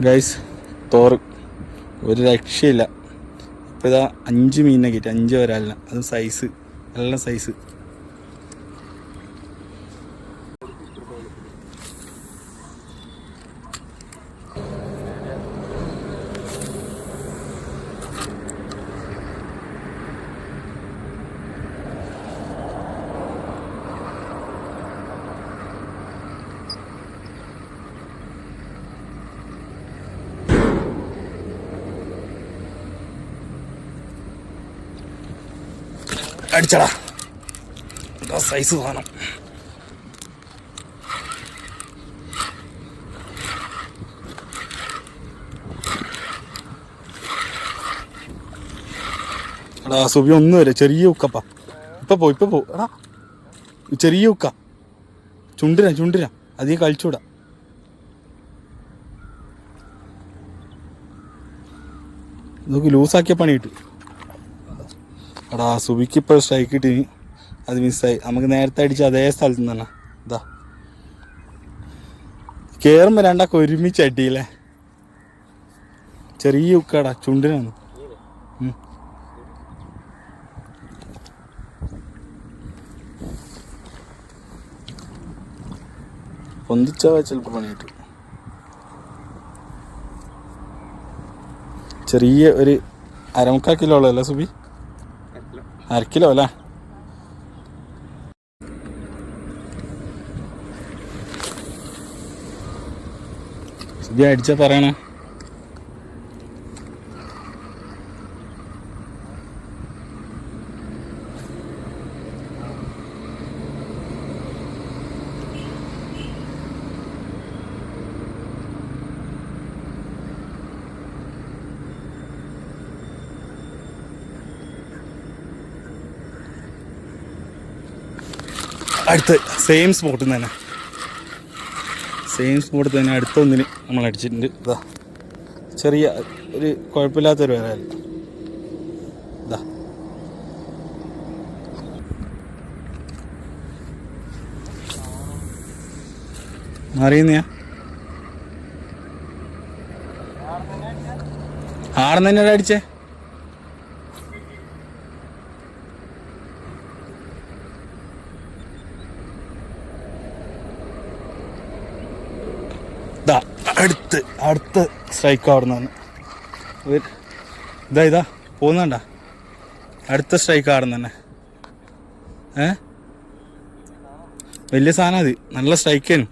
Guys Thor ഒരു രക്ഷയില്ല. ഇപ്പോൾ ഇതാ 5 മീനിനെ കിട്ടി, 5 വരാലിന. അതും സൈസ്, നല്ല സൈസ്. അടിച്ചടാ, സൈസ് സാധനം. എടാ സുബി ഒന്നും വരെ, ചെറിയ ഉക്കപ്പാ. ഇപ്പൊ പോ എടാ, ചെറിയ ഉക്ക. ചുണ്ടിര അധികം കളിച്ചൂടാ. നോക്ക്, ലൂസാക്കിയ പണി കിട്ടും. എടാ സുബിക്ക് ഇപ്പോൾ സ്ട്രൈക്ക് കിട്ടി, അത് മിസ്സായി. നമുക്ക് നേരത്തെ അടിച്ച് അതേ സ്ഥലത്ത് നിന്ന് തന്നെ. ഇതാ കയറുമ്പോൾ രണ്ടാൾക്ക് ഒരുമിച്ച് അടിയില്ലേ. ചെറിയ ഉക്കാടാ, ചുണ്ടിനാണ്. പൊന്തിച്ചാ ചിലപ്പോൾ പണി കിട്ടും. ചെറിയ ഒരു 1/4 കിലോ ഉള്ളതല്ലേ സുബി? 1/2 കിലോ അല്ലേ? സുബി അടിച്ചാ പറയണേ. അടുത്ത് സെയിം സ്പോട്ടിൽ നിന്ന് തന്നെ, അടുത്ത ഒന്നിന് നമ്മൾ അടിച്ചിട്ടുണ്ട്. ഇതാ ചെറിയ ഒരു കുഴപ്പമില്ലാത്തൊരു വരാൽ. ഇതാ അറിയുന്നയാ, ആടെ തന്നെ അടിച്ചേ. അടുത്ത സ്ട്രൈക്ക് ആടുന്നതാണ്. ഇതാ പോകുന്നുണ്ട, അടുത്ത സ്ട്രൈക്ക് ആടുന്ന തന്നെ. വലിയ സാധനം അത്, നല്ല സ്ട്രൈക്കേനും.